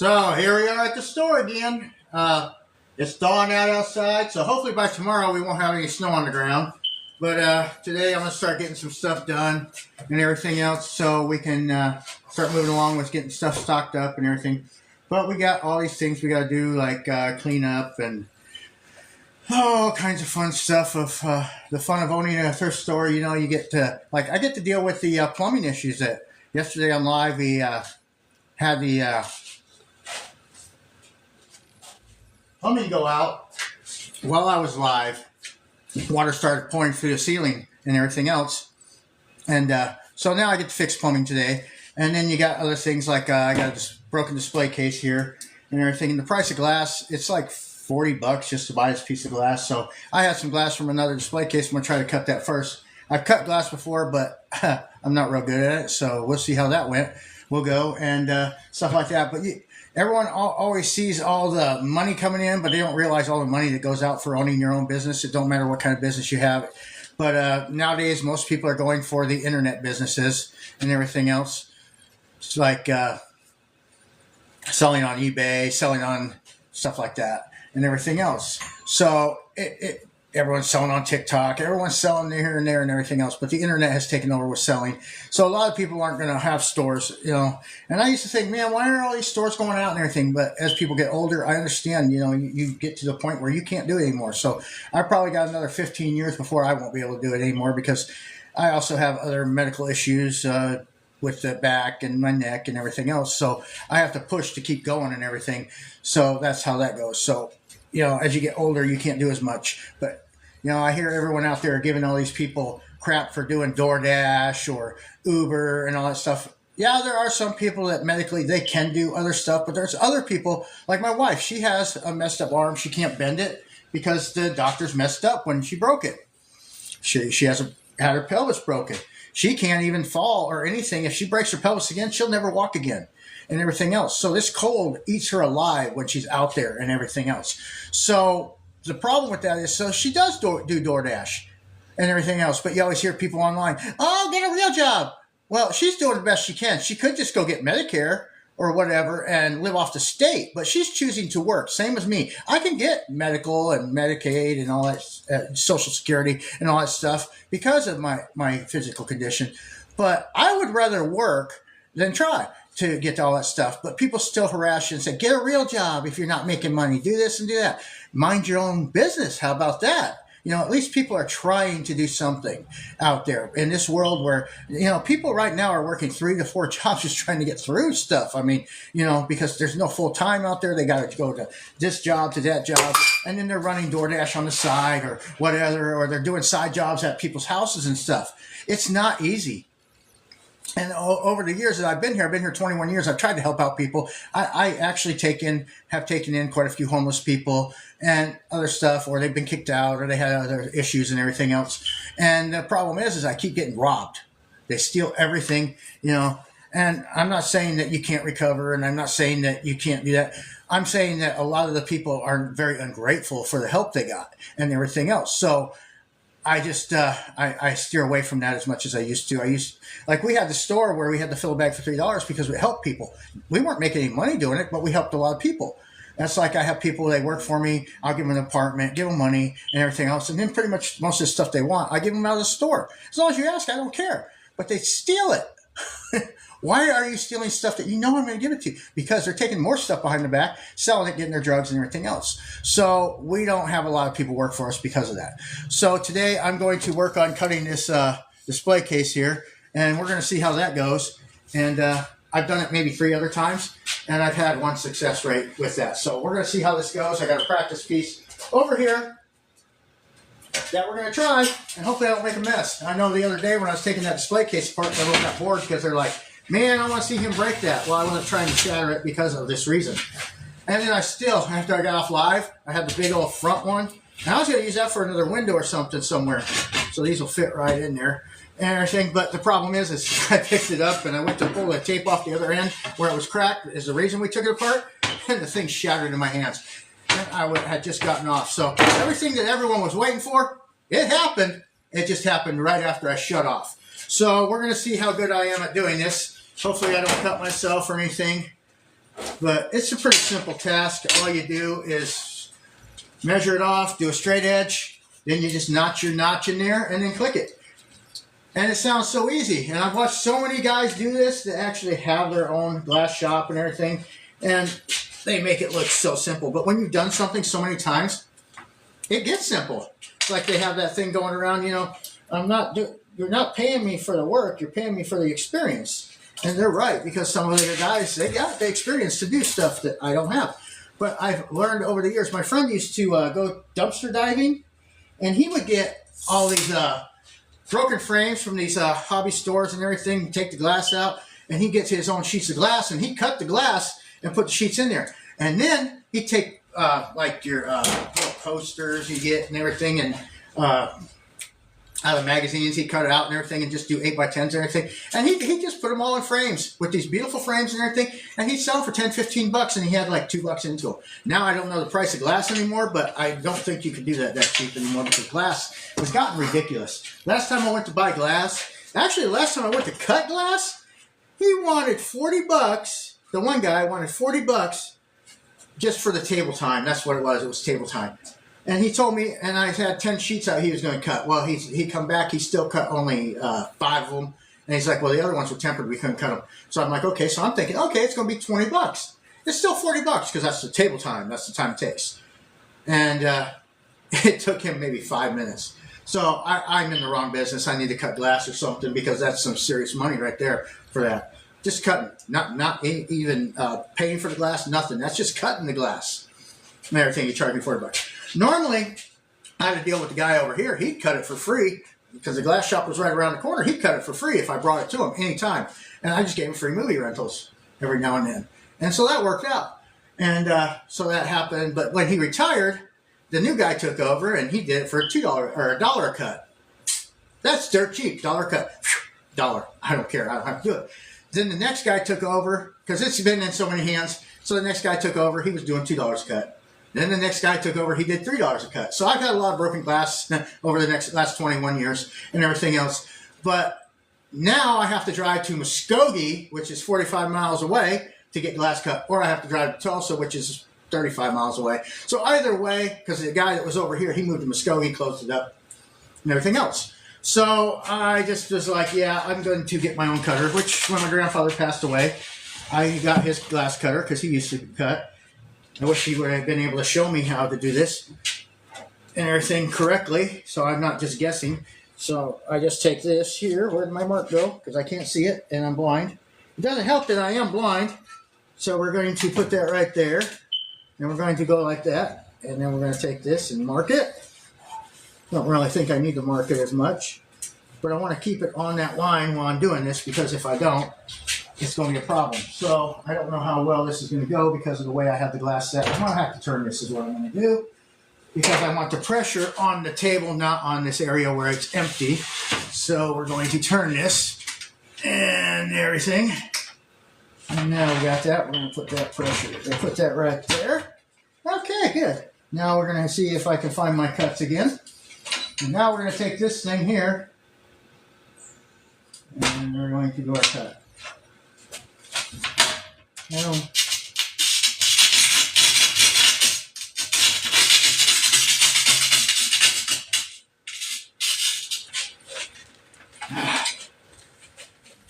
So here we are at the store again. It's thawing out outside, so hopefully by tomorrow we won't have any snow on the ground. But today I'm going to start getting some stuff done and everything else so we can start moving along with getting stuff stocked up and everything. But we got all these things we got to do, like clean up and all kinds of fun stuff of the fun of owning a thrift store. You know, you get to, like, I get to deal with the plumbing issues that yesterday on live we had the plumbing go out while I was live. Water started pouring through the ceiling and everything else. And so now I get to fix plumbing today. And then you got other things like I got a broken display case here and everything. And the price of glass, it's like $40 just to buy this piece of glass. So I had some glass from another display case. I'm going to try to cut that first. I've cut glass before, but I'm not real good at it. So we'll see how that went. We'll go and stuff like that. But everyone always sees all the money coming in, but they don't realize all the money that goes out for owning your own business. It don't matter what kind of business you have. But nowadays, most people are going for the internet businesses and everything else. It's like selling on eBay, selling on stuff like that and everything else. So everyone's selling on TikTok. Everyone's selling here and there and everything else. But the internet has taken over with selling. So a lot of people aren't going to have stores, you know. And I used to think, man, why are all these stores going out and everything? But as people get older, I understand, you know, you get to the point where you can't do it anymore. So I probably got another 15 years before I won't be able to do it anymore because I also have other medical issues with the back and my neck and everything else. So I have to push to keep going and everything. So that's how that goes. So, you know, as you get older, you can't do as much. But, you know, I hear everyone out there giving all these people crap for doing DoorDash or Uber and all that stuff. Yeah, there are some people that medically they can do other stuff, but there's other people, like my wife. She has a messed up arm. She can't bend it because the doctors messed up when she broke it. She had her pelvis broken. She can't even fall or anything. If she breaks her pelvis again, she'll never walk again and everything else. So this cold eats her alive when she's out there and everything else. So the problem with that is, so she does do DoorDash and everything else. But you always hear people online, oh, get a real job. Well, she's doing the best she can. She could just go get Medicare or whatever and live off the state, but she's choosing to work. Same as me. I can get medical and Medicaid and all that, Social Security and all that stuff because of my physical condition. But I would rather work than try to get all that stuff. But people still harass you and say, get a real job if you're not making money. Do this and do that. Mind your own business. How about that? You know, at least people are trying to do something out there in this world where, you know, people right now are working 3 to 4 jobs just trying to get through stuff. I mean, you know, because there's no full time out there. They got to go to this job, to that job. And then they're running DoorDash on the side or whatever, or they're doing side jobs at people's houses and stuff. It's not easy. And over the years that I've been here 21 years, I've tried to help out people. I actually have taken in quite a few homeless people and other stuff, or they've been kicked out, or they had other issues and everything else. And the problem is I keep getting robbed. They steal everything, you know. And I'm not saying that you can't recover, and I'm not saying that you can't do that. I'm saying that a lot of the people are very ungrateful for the help they got and everything else. So I just I steer away from that as much as I used to. Like we had the store where we had to fill a bag for $3 because we helped people. We weren't making any money doing it, but we helped a lot of people. That's like I have people, they work for me. I'll give them an apartment, give them money and everything else. And then pretty much most of the stuff they want, I give them out of the store. As long as you ask, I don't care. But they steal it. Why are you stealing stuff that you know I'm going to give it to you? Because they're taking more stuff behind the back, selling it, getting their drugs and everything else. So we don't have a lot of people work for us because of that. So today I'm going to work on cutting this display case here, and we're going to see how that goes. And I've done it maybe 3 other times, and I've had 1 success rate with that. So we're going to see how this goes. I got a practice piece over here that we're going to try, and hopefully I don't make a mess. I know the other day when I was taking that display case apart, everyone got bored because they're like, man, I want to see him break that. Well, I wasn't trying to shatter it because of this reason. And then after I got off live, I had the big old front one. And I was going to use that for another window or something somewhere. So these will fit right in there and everything. But the problem is I picked it up and I went to pull the tape off the other end where it was cracked is the reason we took it apart. And the thing shattered in my hands. And I had just gotten off. So everything that everyone was waiting for, it happened. It just happened right after I shut off. So we're going to see how good I am at doing this. Hopefully I don't cut myself or anything. But it's a pretty simple task. All you do is measure it off, do a straight edge, then you just notch your notch in there and then click it. And it sounds so easy. And I've watched so many guys do this that actually have their own glass shop and everything. And they make it look so simple. But when you've done something so many times, it gets simple. It's like they have that thing going around, you know, you're not paying me for the work, you're paying me for the experience. And they're right, because some of the guys, they got the experience to do stuff that I don't have. But I've learned over the years. My friend used to go dumpster diving, and he would get all these broken frames from these hobby stores and everything, take the glass out, and he'd get to his own sheets of glass, and he'd cut the glass and put the sheets in there. And then he'd take like your little posters you get and everything, and out of magazines, he'd cut it out and everything and just do 8x10s and everything. And he'd just put them all in frames with these beautiful frames and everything. And he'd sell them for 10, 15 bucks, and he had like $2 into them. Now I don't know the price of glass anymore, but I don't think you can do that cheap anymore, because glass has gotten ridiculous. Last time I went to buy glass, actually last time I went to cut glass, he wanted 40 bucks. The one guy wanted 40 bucks just for the table time. That's what it was. It was table time. And he told me, and I had 10 sheets out he was going to cut. Well, he come back, he still cut only 5 of them. And he's like, well, the other ones were tempered, we couldn't cut them. So I'm like, okay. So I'm thinking, okay, it's going to be 20 bucks. It's still 40 bucks, because that's the table time. That's the time it takes. And it took him maybe 5 minutes. So I'm in the wrong business. I need to cut glass or something, because that's some serious money right there for that. Just cutting, not even paying for the glass, nothing. That's just cutting the glass. And everything, you charge me 40 bucks. Normally, I had to deal with the guy over here. He'd cut it for free, because the glass shop was right around the corner. He'd cut it for free if I brought it to him anytime. And I just gave him free movie rentals every now and then. And so that worked out. And so that happened. But when he retired, the new guy took over, and he did it for $2 or $1 a cut. That's dirt cheap, $1 a cut. $1. I don't care. I don't have to do it. Then the next guy took over, because it's been in so many hands. So the next guy took over. He was doing $2 a cut. Then the next guy took over, he did $3 a cut. So I've got a lot of broken glass over the last 21 years and everything else. But now I have to drive to Muskogee, which is 45 miles away, to get glass cut. Or I have to drive to Tulsa, which is 35 miles away. So either way, because the guy that was over here, he moved to Muskogee, closed it up, and everything else. So I just was like, yeah, I'm going to get my own cutter, which when my grandfather passed away, I got his glass cutter, because he used to cut. I wish he would have been able to show me how to do this and everything correctly, so I'm not just guessing. So I just take this here. Where did my mark go? Because I can't see it, and I'm blind. It doesn't help that I am blind. So we're going to put that right there, and we're going to go like that. And then we're going to take this and mark it. Don't really think I need to mark it as much, but I want to keep it on that line while I'm doing this, because if I don't, it's going to be a problem. So I don't know how well this is going to go because of the way I have the glass set. I'm going to have to turn this is what I'm going to do, because I want the pressure on the table, not on this area where it's empty. So we're going to turn this and everything. And now we got that. We're going to put that pressure. We'll put that right there. Okay, good. Now we're going to see if I can find my cuts again. And now we're going to take this thing here, and we're going to do our cut. Now,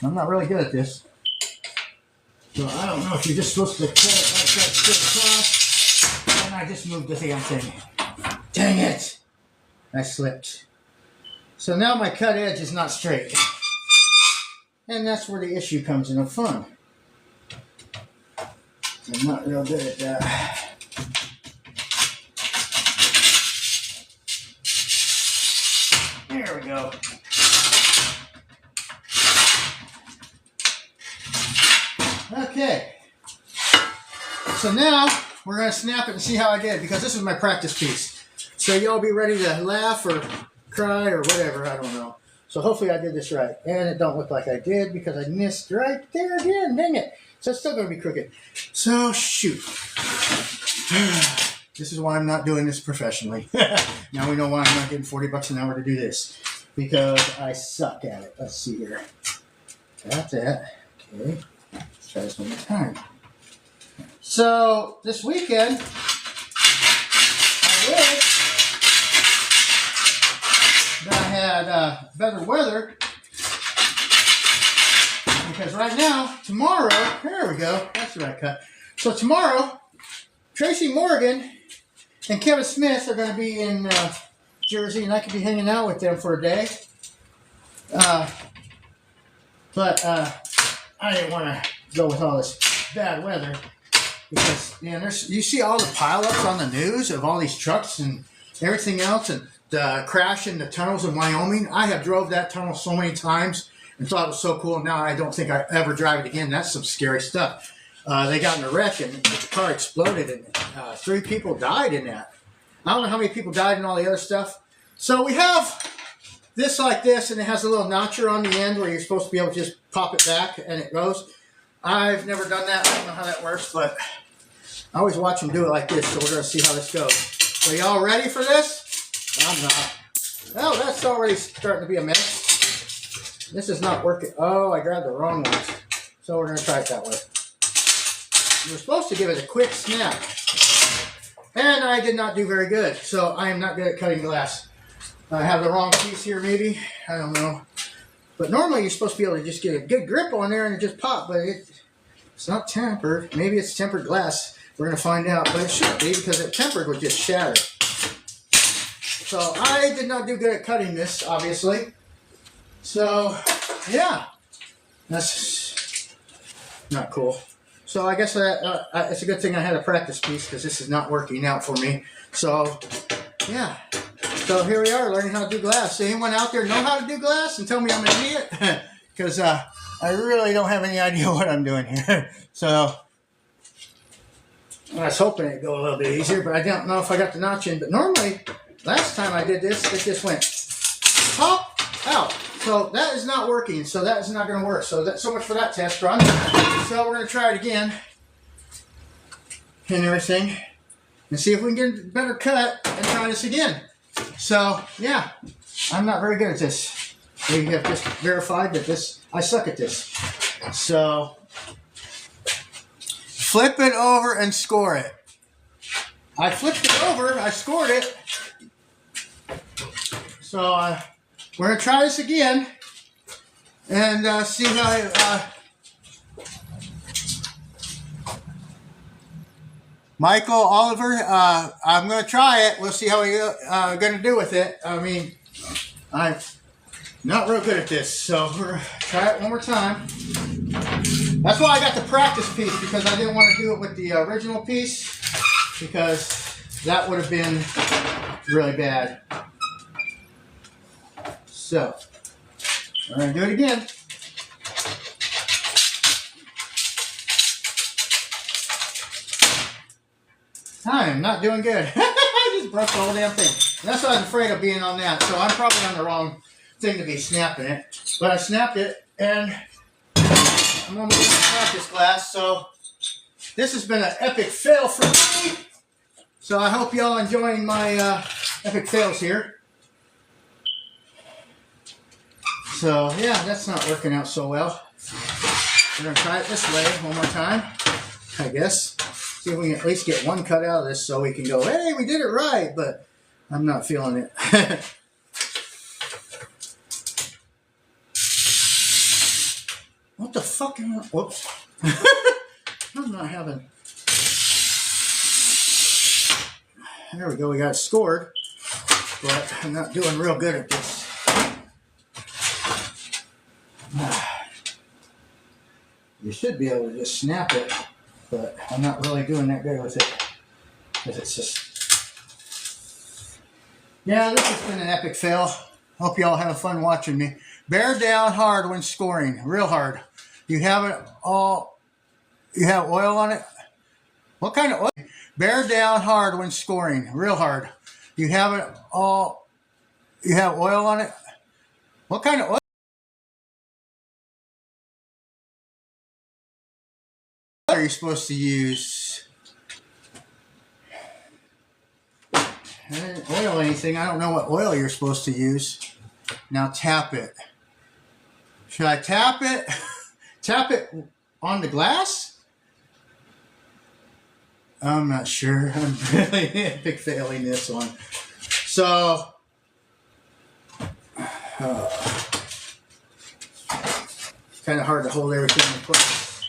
I'm not really good at this, so I don't know if you're just supposed to cut it like that straight across. And I just moved the damn thing. Dang it! I slipped. So now my cut edge is not straight, and that's where the issue comes into fun. I'm not real good at that. There we go. Okay. So now we're going to snap it and see how I did, because this is my practice piece. So y'all be ready to laugh or cry or whatever. I don't know. So hopefully I did this right. And it don't look like I did, because I missed right there again. Dang it. So it's still going to be crooked. So, shoot. This is why I'm not doing this professionally. Now we know why I'm not getting 40 bucks an hour to do this. Because I suck at it. Let's see here. Got that. Okay. Let's try this one more time. So this weekend, I wish that I had better weather, because right now, tomorrow, there we go, that's the right cut. So tomorrow, Tracy Morgan and Kevin Smith are going to be in Jersey, and I could be hanging out with them for a day. But I didn't want to go with all this bad weather, because you see all the pileups on the news of all these trucks and everything else, and the crash in the tunnels in Wyoming. I have drove that tunnel so many times and thought it was so cool. Now I don't think I ever drive it again. That's some scary stuff. They got in a wreck and the car exploded, and 3 people died in that. I don't know how many people died in all the other stuff. So we have this like this, and it has a little notcher on the end where you're supposed to be able to just pop it back and it goes. I've never done that. I don't know how that works, but I always watch them do it like this, so we're going to see how this goes. So y'all ready for this? I'm not. Oh, that's already starting to be a mess. This is not working. Oh, I grabbed the wrong ones. So we're going to try it that way. You're supposed to give it a quick snap. And I did not do very good, so I am not good at cutting glass. I have the wrong piece here, maybe. I don't know. But normally you're supposed to be able to just get a good grip on there and it just pop, but it's not tempered. Maybe it's tempered glass. We're going to find out, but it should be, because if tempered would just shatter. So I did not do good at cutting this, obviously. So, yeah. That's not cool. So I guess it's a good thing I had a practice piece, because this is not working out for me. So, yeah. So here we are, learning how to do glass. So anyone out there know how to do glass and tell me I'm an idiot? Because I really don't have any idea what I'm doing here. So I was hoping it'd go a little bit easier, but I don't know if I got the notch in. But normally, last time I did this, it just went pop out. So that is not working. So that is not going to work. So that's so much for that test run. So we're going to try it again and everything, and see if we can get a better cut and try this again. So, yeah, I'm not very good at this. We have just verified that I suck at this. So, flip it over and score it. I flipped it over, I scored it. So, we're going to try this again and see how Michael, Oliver, I'm going to try it. We'll see how we're going to do with it. I mean, I'm not real good at this, so we're going to try it one more time. That's why I got the practice piece, because I didn't want to do it with the original piece, because that would have been really bad. So, we're going to do it again. I am not doing good. I just broke the whole damn thing. That's why I was afraid of being on that. So I'm probably on the wrong thing to be snapping it. But I snapped it, and I'm going to move to practice glass. So this has been an epic fail for me. So I hope y'all enjoying my epic fails here. So yeah, that's not working out so well. We're going to try it this way one more time, I guess. See if we can at least get one cut out of this, so we can go, hey, we did it right, but I'm not feeling it. What the fuck am I? Whoops. I'm not having. There we go, we got it scored, but I'm not doing real good at this. You should be able to just snap it, but I'm not really doing that good with it, because it's just, yeah, this has been an epic fail. Hope y'all have fun watching me. Bear down hard when scoring, real hard. You have it all, you have oil on it. What kind of oil? Bear down hard when scoring, real hard. You have it all, you have oil on it. What kind of oil are you supposed to use? I didn't oil anything. I don't know what oil you're supposed to use. Now tap it. Should I tap it? Tap it on the glass? I'm not sure. I'm really big failing this one. So, kind of hard to hold everything in place.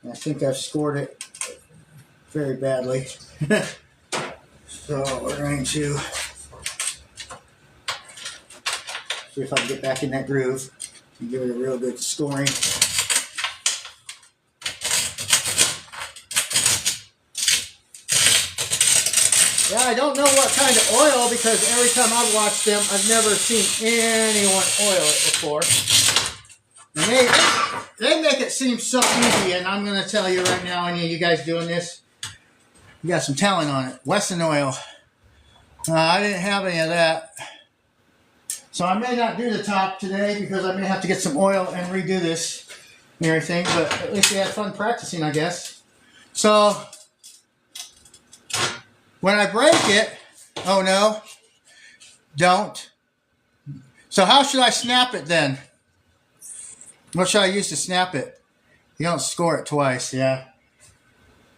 I think I've scored it very badly. So we're going to see if I can get back in that groove and give it a real good scoring. Yeah, I don't know what kind of oil, because every time I've watched them, I've never seen anyone oil it before. And they make it seem so easy, and I'm going to tell you right now, any of you guys doing this, you got some talent on it. Wesson oil. I didn't have any of that. So I may not do the top today because I may have to get some oil and redo this and everything, but at least we had fun practicing, I guess. So when I break it, oh no, don't. So how should I snap it then? What should I use to snap it? You don't score it twice, yeah.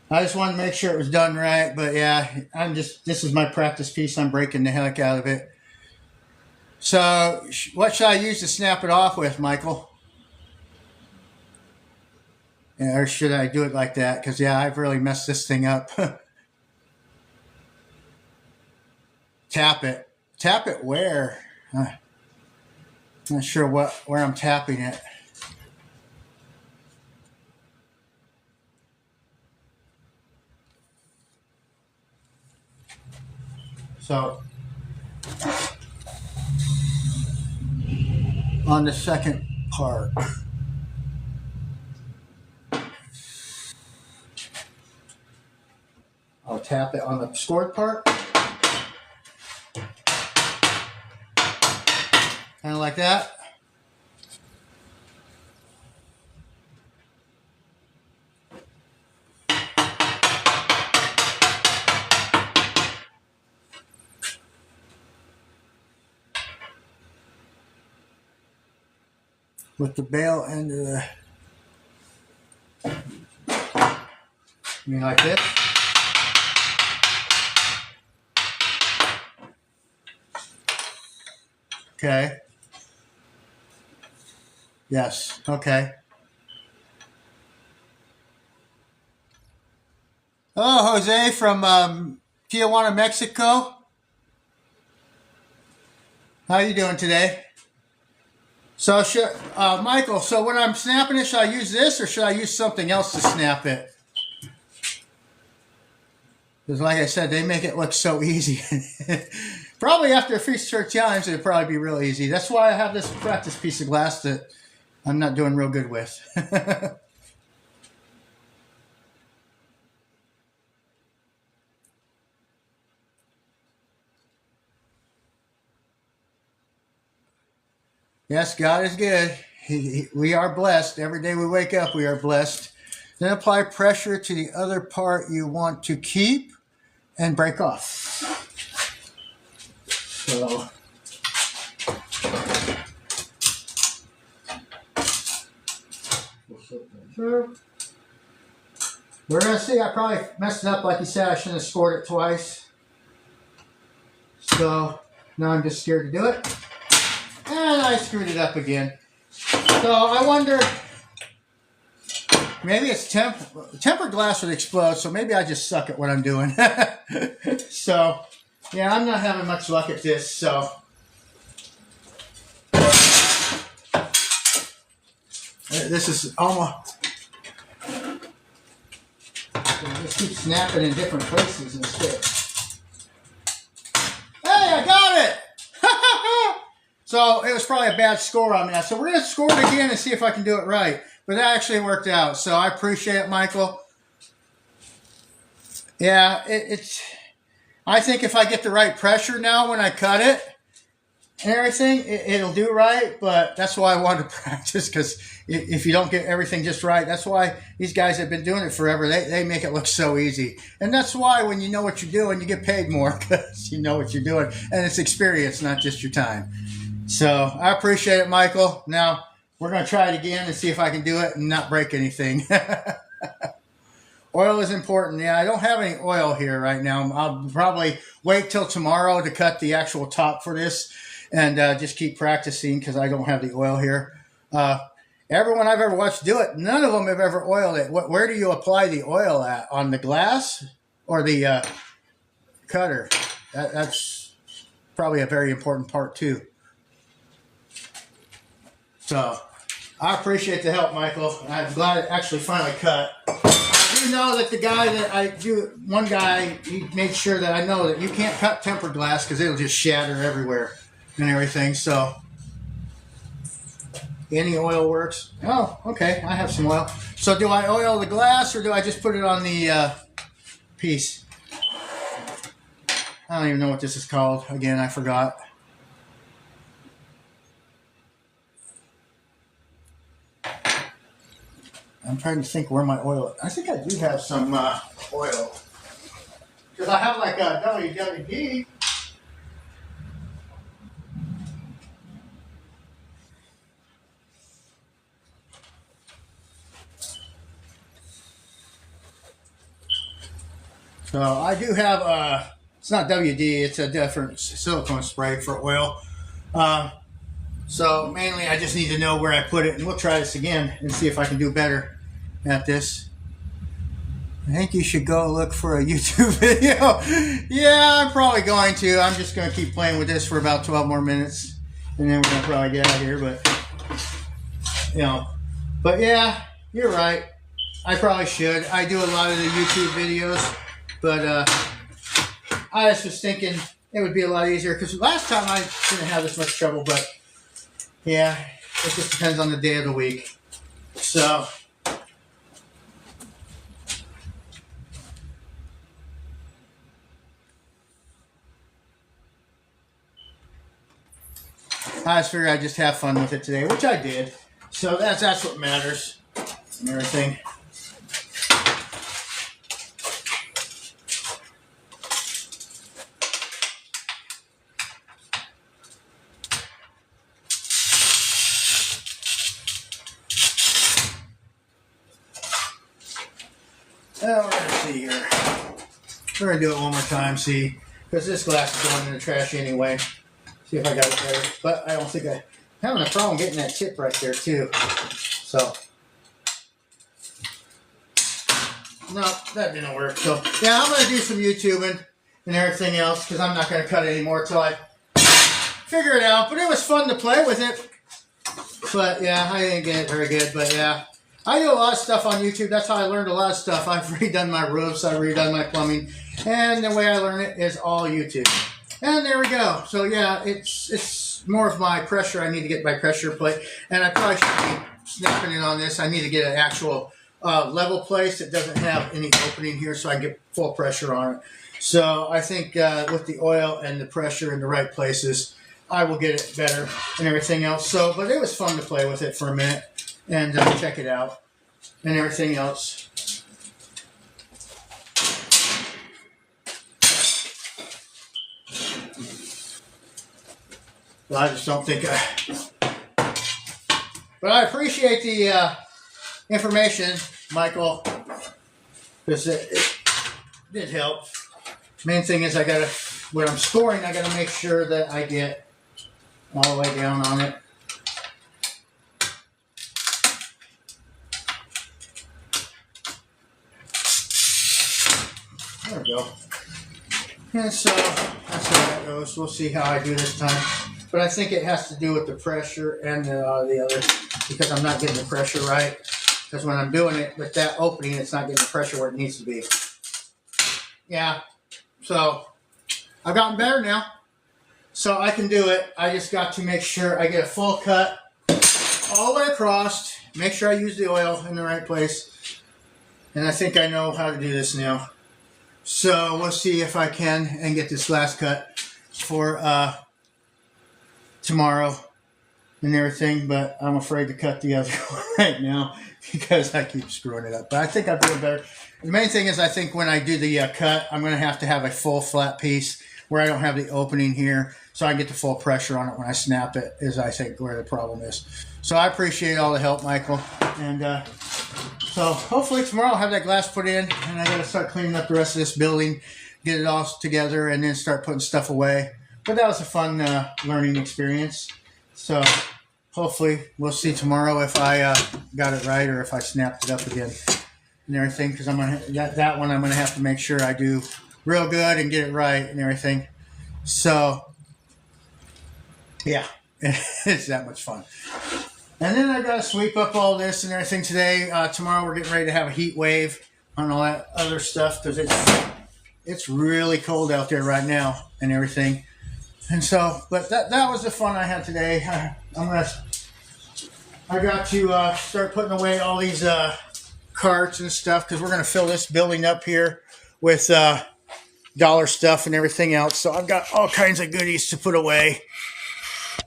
I just wanted to make sure it was done right, but yeah, this is my practice piece. I'm breaking the heck out of it. So what should I use to snap it off with, Michael? Yeah, or should I do it like that? Because, yeah, I've really messed this thing up. Tap it. Tap it where? Not sure where I'm tapping it. So on the second part. I'll tap it on the scored part. Kind of like that. With the bail end of the, you mean like this? Okay. Yes. Okay. Oh, Jose from Tijuana, Mexico. How you doing today? So, Michael, so when I'm snapping it, should I use this or should I use something else to snap it? Because like I said, they make it look so easy. Probably after a few short times, it'd probably be real easy. That's why I have this practice piece of glass that I'm not doing real good with. Yes, God is good. We are blessed. Every day we wake up, we are blessed. Then apply pressure to the other part you want to keep and break off. So, we're going to see. I probably messed it up. Like you said, I shouldn't have scored it twice. So, now I'm just scared to do it. And I screwed it up again. So I wonder, maybe it's tempered glass would explode, so maybe I just suck at what I'm doing. So, yeah, I'm not having much luck at this, so. This is almost, just keep snapping in different places instead. Hey, I got it! So it was probably a bad score on that. So we're going to score it again and see if I can do it right. But that actually worked out. So I appreciate it, Michael. Yeah, I think if I get the right pressure now when I cut it and everything, it'll do right. But that's why I wanted to practice, because if you don't get everything just right, that's why these guys have been doing it forever. They make it look so easy. And that's why when you know what you're doing, you get paid more, because you know what you're doing. And it's experience, not just your time. So I appreciate it, Michael. Now we're going to try it again and see if I can do it and not break anything. Oil is important. Yeah, I don't have any oil here right now. I'll probably wait till tomorrow to cut the actual top for this and just keep practicing because I don't have the oil here. Everyone I've ever watched do it, none of them have ever oiled it. Where do you apply the oil at? On the glass or the cutter? That's probably a very important part too. So I appreciate the help, Michael. I'm glad it actually finally cut. I do know that the guy that I do, one guy, he made sure that I know that you can't cut tempered glass because it'll just shatter everywhere and everything. So any oil works. Oh, okay. I have some oil. So do I oil the glass or do I just put it on the piece? I don't even know what this is called. Again, I forgot. I'm trying to think where my oil. I think I do have some oil because I have like a WWD. So I do have it's not WD. It's a different silicone spray for oil. So mainly I just need to know where I put it, and we'll try this again and see if I can do better at this. I think you should go look for a YouTube video. Yeah, I'm probably going to. I'm just going to keep playing with this for about 12 more minutes, and then we're going to probably get out of here. But yeah, you're right. I probably should. I do a lot of the YouTube videos, but I just was thinking it would be a lot easier because last time I didn't have this much trouble, but yeah, it just depends on the day of the week. So I just figured I'd just have fun with it today, which I did. So that's what matters and everything. We're going to see here. We're going to do it one more time, see. Because this glass is going in the trash anyway. See if I got it better. But I don't think I'm having a problem getting that tip right there, too. So. No, that didn't work. So, yeah, I'm going to do some YouTubing and everything else. Because I'm not going to cut it anymore until I figure it out. But it was fun to play with it. But, yeah, I didn't get it very good. But, yeah. I do a lot of stuff on YouTube. That's how I learned a lot of stuff. I've redone my roofs. I've redone my plumbing. And the way I learn it is all YouTube. And there we go. So, yeah, it's more of my pressure. I need to get my pressure plate. And I probably should be snapping it on this. I need to get an actual level place that doesn't have any opening here so I can get full pressure on it. So, I think with the oil and the pressure in the right places, I will get it better and everything else. So, but it was fun to play with it for a minute. And check it out and everything else. Well, I just don't think but I appreciate the information, Michael, because it did help. Main thing is when I'm scoring, I gotta make sure that I get all the way down on it. There we go. And so that's how that goes. We'll see how I do this time. But I think it has to do with the pressure and the other, because I'm not getting the pressure right. Because when I'm doing it with that opening, it's not getting the pressure where it needs to be. Yeah. So I've gotten better now. So I can do it. I just got to make sure I get a full cut all the way across. Make sure I use the oil in the right place. And I think I know how to do this now. So we'll see if I can and get this last cut for tomorrow and everything, but I'm afraid to cut the other one right now because I keep screwing it up. But I think I'm doing better. The main thing is I think when I do the cut, I'm going to have a full flat piece where I don't have the opening here so I can get the full pressure on it when I snap it is I think where the problem is. So I appreciate all the help, Michael, and So hopefully tomorrow I'll have that glass put in, and I got to start cleaning up the rest of this building, get it all together, and then start putting stuff away. But that was a fun learning experience. So hopefully we'll see tomorrow if I got it right or if I snapped it up again and everything. Because I'm gonna that one I'm gonna have to make sure I do real good and get it right and everything. So yeah, it's that much fun. And then I got to sweep up all this and everything today. Tomorrow we're getting ready to have a heat wave on all that other stuff because it's really cold out there right now and everything. And so, but that was the fun I had today. I got to start putting away all these carts and stuff because we're going to fill this building up here with dollar stuff and everything else. So I've got all kinds of goodies to put away.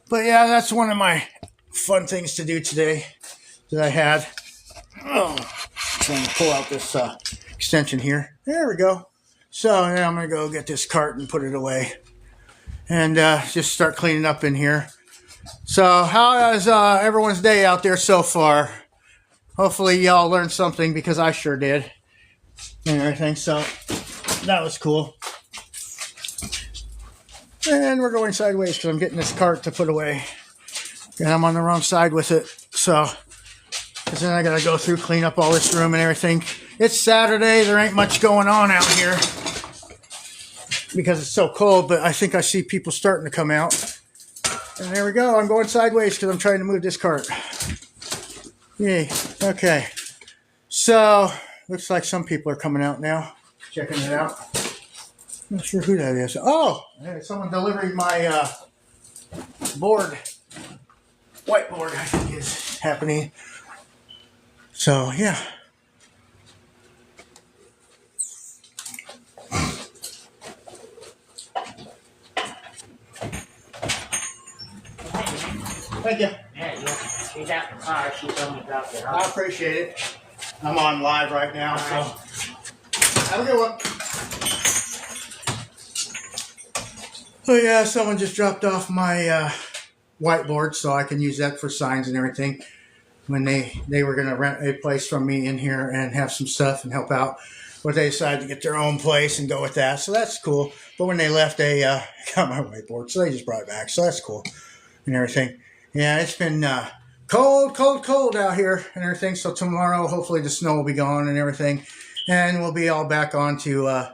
But yeah, that's one of my fun things to do today that I had. Oh, trying to pull out this extension here. There we go. So now I'm going to go get this cart and put it away and just start cleaning up in here. So how is everyone's day out there so far? Hopefully y'all learned something because I sure did and everything. So that was cool. And we're going sideways because I'm getting this cart to put away. And I'm on the wrong side with it. So, because then I got to go through, clean up all this room and everything. It's Saturday. There ain't much going on out here because it's so cold. But I think I see people starting to come out. And there we go. I'm going sideways because I'm trying to move this cart. Yay. Okay. So, looks like some people are coming out now. Checking it out. Not sure who that is. Oh, someone delivering my board. Whiteboard, I think, is happening. So, yeah. Thank you. Yeah, she's at the car. She told me to drop it off. I appreciate it. I'm on live right now, so have a good one. Oh, yeah, someone just dropped off my whiteboard so I can use that for signs and everything when they were going to rent a place from me in here and have some stuff and help out. But they decided to get their own place and go with that, so that's cool. But when they left, they got my whiteboard, so they just brought it back, so that's cool and everything. Yeah, it's been cold out here and everything, so tomorrow hopefully the snow will be gone and everything, and we'll be all back on to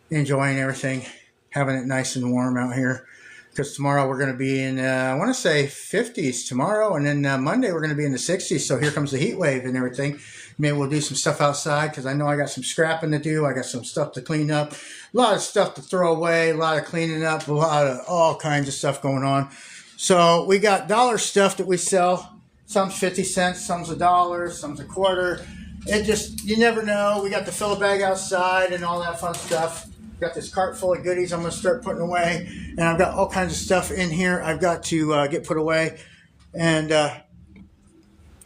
enjoying everything, having it nice and warm out here. Because tomorrow we're going to be in, I want to say 50s tomorrow. And then Monday we're going to be in the 60s. So here comes the heat wave and everything. Maybe we'll do some stuff outside because I know I got some scrapping to do. I got some stuff to clean up. A lot of stuff to throw away. A lot of cleaning up. A lot of all kinds of stuff going on. So we got dollar stuff that we sell. Some's 50 cents. Some's $1. Some's a quarter. It just, you never know. We got the fill a bag outside and all that fun stuff. Got this cart full of goodies I'm going to start putting away. And I've got all kinds of stuff in here I've got to get put away. And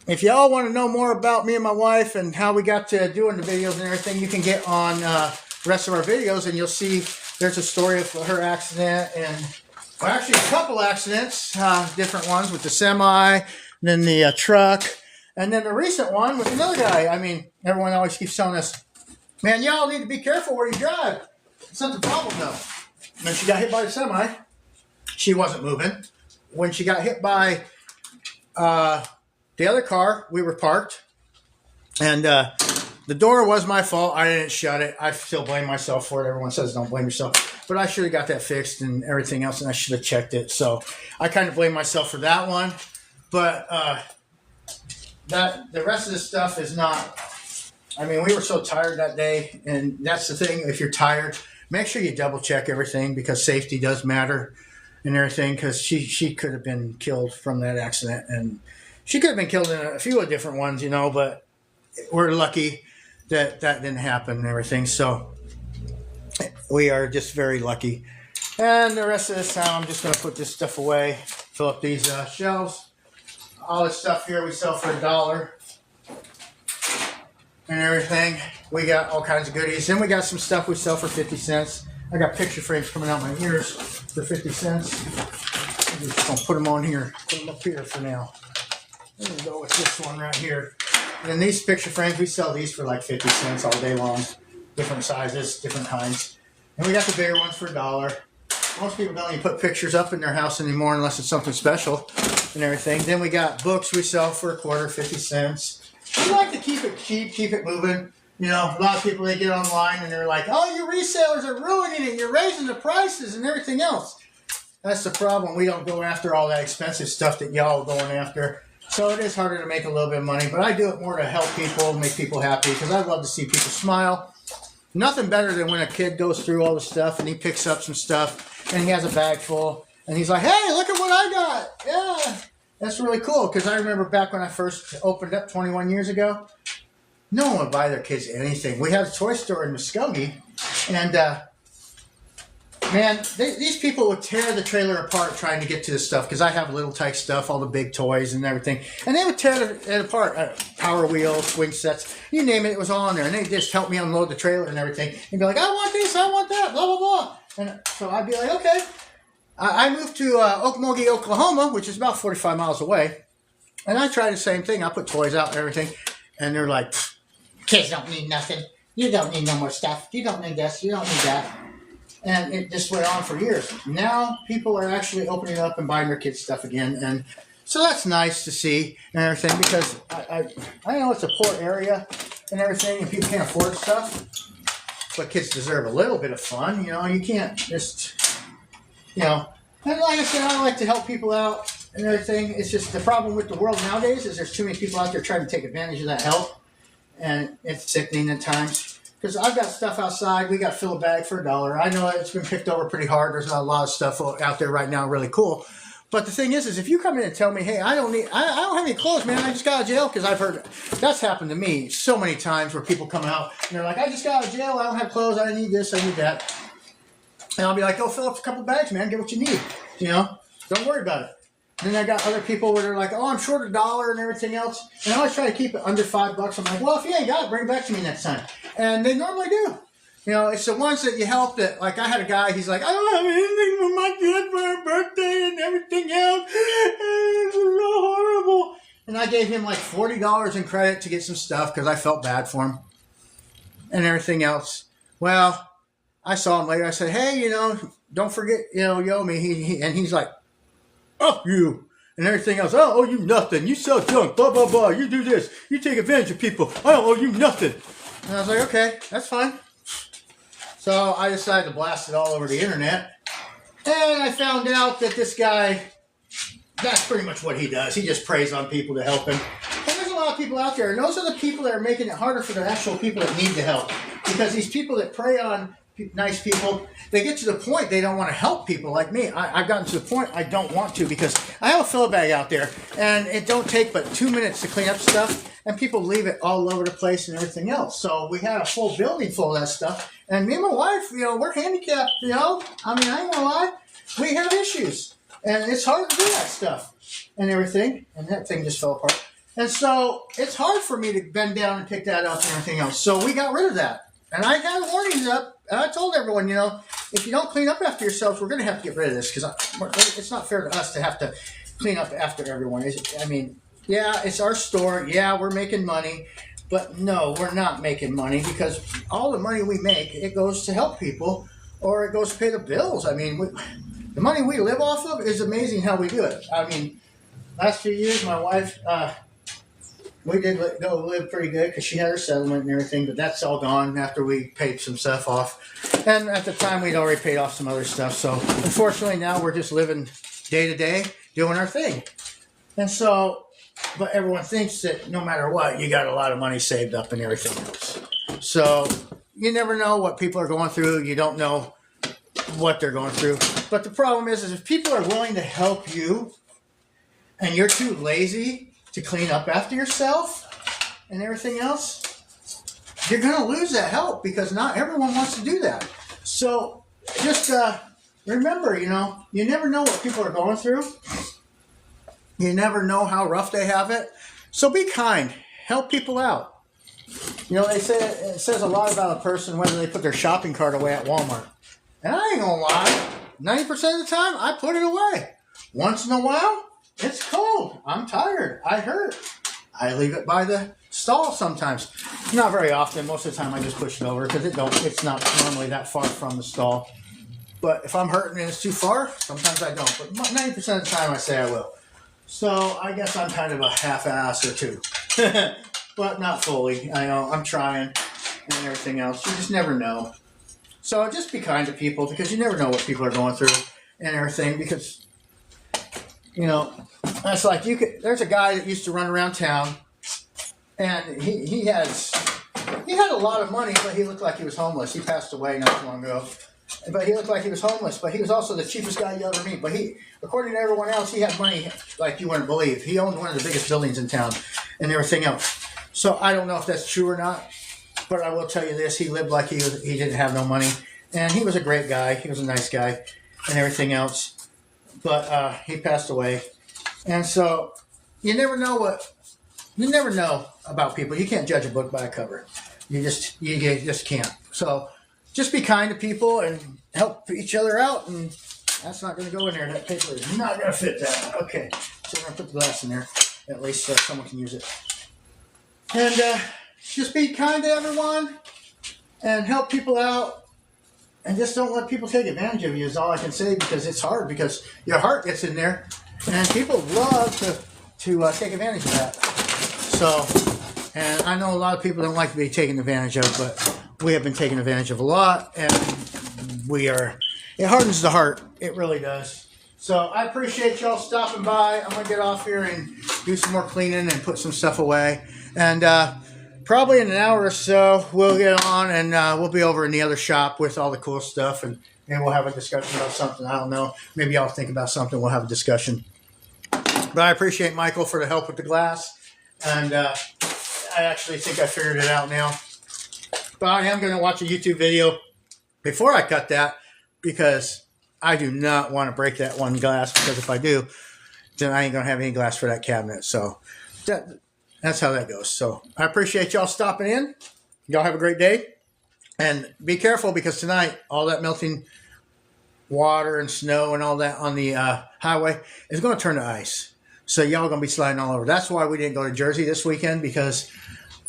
if y'all want to know more about me and my wife and how we got to doing the videos and everything, you can get on the rest of our videos and you'll see there's a story of her accident. And well, actually a couple accidents, different ones with the semi, then the truck. And then the recent one with another guy. I mean, everyone always keeps telling us, man, y'all need to be careful where you drive. It's not the problem, though. When she got hit by the semi, she wasn't moving. When she got hit by the other car, we were parked. And the door was my fault. I didn't shut it. I still blame myself for it. Everyone says don't blame yourself. But I should have got that fixed and everything else, and I should have checked it. So I kind of blame myself for that one. But the rest of this stuff is not... I mean, we were so tired that day. And that's the thing. If you're tired... Make sure you double check everything because safety does matter and everything because she could have been killed from that accident and she could have been killed in a few of different ones, you know, but we're lucky that didn't happen and everything. So we are just very lucky. And the rest of this time, I'm just going to put this stuff away, fill up these shelves. All this stuff here we sell for $1. And everything. We got all kinds of goodies. Then we got some stuff we sell for 50 cents. I got picture frames coming out my ears for 50 cents. I'm just going to put them on here. Put them up here for now. I'm going to go with this one right here. And these picture frames, we sell these for like 50 cents all day long. Different sizes, different kinds. And we got the bigger ones for $1. Most people don't even put pictures up in their house anymore unless it's something special and everything. Then we got books we sell for $0.25, 50 cents. We like to keep it cheap, keep it moving. You know, a lot of people, they get online and they're like, oh, your resellers are ruining it. You're raising the prices and everything else. That's the problem. We don't go after all that expensive stuff that y'all are going after. So it is harder to make a little bit of money. But I do it more to help people, make people happy, because I love to see people smile. Nothing better than when a kid goes through all the stuff and he picks up some stuff and he has a bag full and he's like, hey, look at what I got. Yeah, that's really cool, because I remember back when I first opened up 21 years ago, no one would buy their kids anything. We had a toy store in Muskogee, and man, these people would tear the trailer apart trying to get to the stuff, because I have little type stuff, all the big toys and everything, and they would tear it apart. Power wheels, swing sets, you name it, it was all on there, and they just helped me unload the trailer and everything, and be like, I want this, I want that, blah, blah, blah. And so I'd be like, okay. I moved to Okmulgee, Oklahoma, which is about 45 miles away, and I tried the same thing. I put toys out and everything, and they're like, kids don't need nothing. You don't need no more stuff. You don't need this. You don't need that. And it just went on for years. Now people are actually opening up and buying their kids stuff again. And so that's nice to see and everything, because I know it's a poor area and everything, and people can't afford stuff. But kids deserve a little bit of fun. You know, you can't just, you know. And like I said, I like to help people out and everything. It's just the problem with the world nowadays is there's too many people out there trying to take advantage of that help. And it's sickening at times. Because I've got stuff outside. We got fill a bag for $1. I know it's been picked over pretty hard. There's not a lot of stuff out there right now really cool. But the thing is if you come in and tell me, hey, I don't have any clothes, man. I just got out of jail, because I've heard that's happened to me so many times where people come out and they're like, I just got out of jail. I don't have clothes. I need this. I need that. And I'll be like, go fill up a couple bags, man. Get what you need. You know, don't worry about it. Then I got other people where they're like, oh, I'm short $1 and everything else. And I always try to keep it under $5. I'm like, well, if you ain't got it, bring it back to me next time. And they normally do. You know, it's the ones that you help that, like I had a guy, he's like, I don't have anything for my kid for her birthday and everything else. It's so horrible. And I gave him like $40 in credit to get some stuff because I felt bad for him and everything else. Well, I saw him later. I said, hey, you know, don't forget, you know, you owe me. And he's like, oh, you. And everything else. I don't owe you nothing. You sell junk, blah, blah, blah. You do this. You take advantage of people. I don't owe you nothing. And I was like, okay, that's fine. So I decided to blast it all over the internet. And I found out that this guy, that's pretty much what he does. He just preys on people to help him. And there's a lot of people out there. And those are the people that are making it harder for the actual people that need the help. Because these people that prey on nice people, they get to the point they don't want to help people like me. I've gotten to the point I don't want to, because I have a fill bag out there and it don't take but 2 minutes to clean up stuff, and people leave it all over the place and everything else. So we had a full building full of that stuff, and me and my wife, you know, we're handicapped, you know, I mean, I ain't gonna lie, we have issues and it's hard to do that stuff and everything, and that thing just fell apart. And so it's hard for me to bend down and pick that up and everything else. So we got rid of that. And I got warnings up, and I told everyone, you know, if you don't clean up after yourselves, we're going to have to get rid of this, because it's not fair to us to have to clean up after everyone. I mean, yeah, it's our store. Yeah, we're making money. But no, we're not making money, because all the money we make, it goes to help people, or it goes to pay the bills. I mean, the money we live off of is amazing how we do it. I mean, last few years, my wife... we did go live pretty good because she had her settlement and everything, but that's all gone after we paid some stuff off. And at the time, we'd already paid off some other stuff. So, unfortunately, now we're just living day to day, doing our thing. And so, but everyone thinks that no matter what, you got a lot of money saved up and everything else. So, you never know what people are going through. You don't know what they're going through. But the problem is if people are willing to help you and you're too lazy to clean up after yourself and everything else, you're going to lose that help, because not everyone wants to do that. So just remember, you know, you never know what people are going through. You never know how rough they have it. So be kind. Help people out. You know, it says a lot about a person whether they put their shopping cart away at Walmart. And I ain't going to lie, 90% of the time, I put it away. Once in a while, it's cold. I'm tired. I hurt. I leave it by the stall sometimes. Not very often. Most of the time I just push it over because it's not normally that far from the stall. But if I'm hurting and it's too far, sometimes I don't. But 90% of the time I say I will. So I guess I'm kind of a half-ass or two. But not fully. I know I'm trying and everything else. You just never know. So just be kind to people because you never know what people are going through and everything because, you know, that's like there's a guy that used to run around town and he had a lot of money, but he looked like he was homeless. He passed away not too long ago. But he looked like he was homeless, but he was also the cheapest guy you ever meet. But according to everyone else, he had money like you wouldn't believe. He owned one of the biggest buildings in town and everything else. So I don't know if that's true or not, but I will tell you this. He lived like he didn't have no money. And he was a great guy. He was a nice guy and everything else. But he passed away. And so you never know about people. You can't judge a book by a cover. You just can't. So just be kind to people and help each other out. And that's not going to go in there. That paper is not going to fit that. Okay. So I'm going to put the glass in there. At least someone can use it. And just be kind to everyone and help people out. And just don't let people take advantage of you is all I can say because it's hard because your heart gets in there. And people love to take advantage of that. So, and I know a lot of people don't like to be taken advantage of, but we have been taken advantage of a lot, and it hardens the heart. It really does. So I appreciate y'all stopping by. I'm going to get off here and do some more cleaning and put some stuff away. And probably in an hour or so, we'll get on and we'll be over in the other shop with all the cool stuff, and we'll have a discussion about something. I don't know. Maybe y'all think about something. We'll have a discussion. But I appreciate Michael for the help with the glass. And I actually think I figured it out now. But I am going to watch a YouTube video before I cut that because I do not want to break that one glass because if I do, then I ain't going to have any glass for that cabinet. So that's how that goes. So I appreciate y'all stopping in. Y'all have a great day. And be careful because tonight, all that melting water and snow and all that on the highway is going to turn to ice. So y'all going to be sliding all over. That's why we didn't go to Jersey this weekend because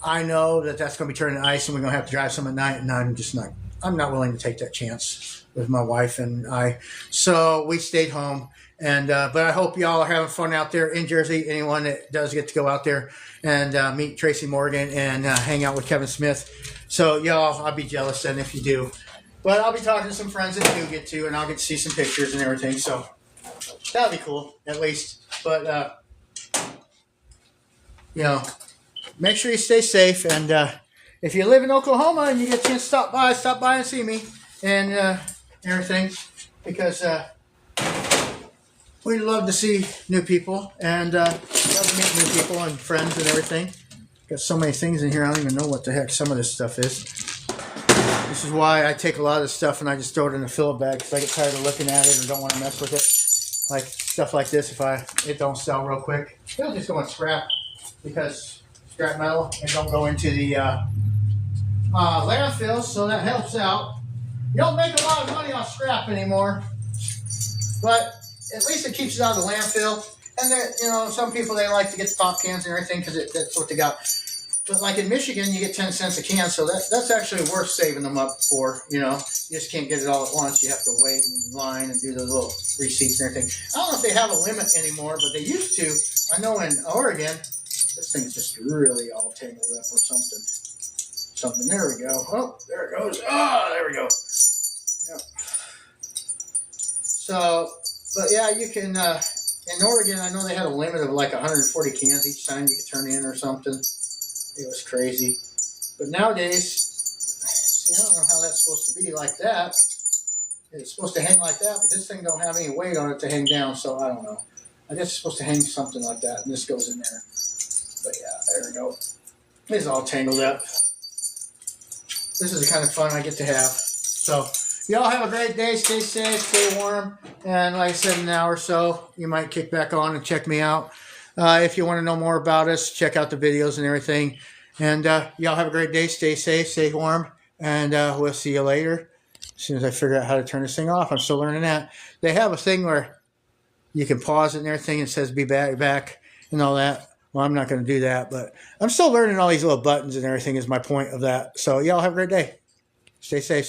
I know that's going to be turning to ice and we're going to have to drive some at night. And I'm not willing to take that chance with my wife and I. So we stayed home. And but I hope y'all are having fun out there in Jersey. Anyone that does get to go out there and meet Tracy Morgan and hang out with Kevin Smith. So y'all, I'll be jealous then if you do. But I'll be talking to some friends that do get to, and I'll get to see some pictures and everything. So that'll be cool, at least. But make sure you stay safe. And if you live in Oklahoma and you get a chance to stop by and see me and everything, because we love to see new people and love to meet new people and friends and everything. Got so many things in here, I don't even know what the heck some of this stuff is. This is why I take a lot of this stuff and I just throw it in a fill bag because I get tired of looking at it or don't want to mess with it. Like stuff like this, if it don't sell real quick, it'll just go in scrap because scrap metal and don't go into the landfill, so that helps out. You don't make a lot of money on scrap anymore, but at least it keeps it out of the landfill. And some people, they like to get the pop cans and everything because that's what they got. But like in Michigan, you get 10 cents a can, so that's actually worth saving them up for. You just can't get it all at once. You have to wait in line and do the little receipts and everything. I don't know if they have a limit anymore, but they used to. I know in Oregon, this thing's just really all tangled up or something. There we go. Oh, there it goes. There we go. Yep. So, but yeah, you can, in Oregon, I know they had a limit of like 140 cans each time you could turn in or something. It was crazy. But nowadays, see, I don't know how that's supposed to be like that. It's supposed to hang like that, but this thing don't have any weight on it to hang down, so I don't know. I guess it's supposed to hang something like that, and this goes in there. But yeah, there we go. It's all tangled up. This is the kind of fun I get to have. So, y'all have a great day. Stay safe, stay warm. And like I said, in an hour or so, you might kick back on and check me out. If you want to know more about us, check out the videos and everything. And y'all have a great day. Stay safe, stay warm. And we'll see you later. As soon as I figure out how to turn this thing off. I'm still learning that. They have a thing where you can pause it and everything. It says be back and all that. Well, I'm not going to do that, but I'm still learning all these little buttons and everything is my point of that. So y'all have a great day. Stay safe.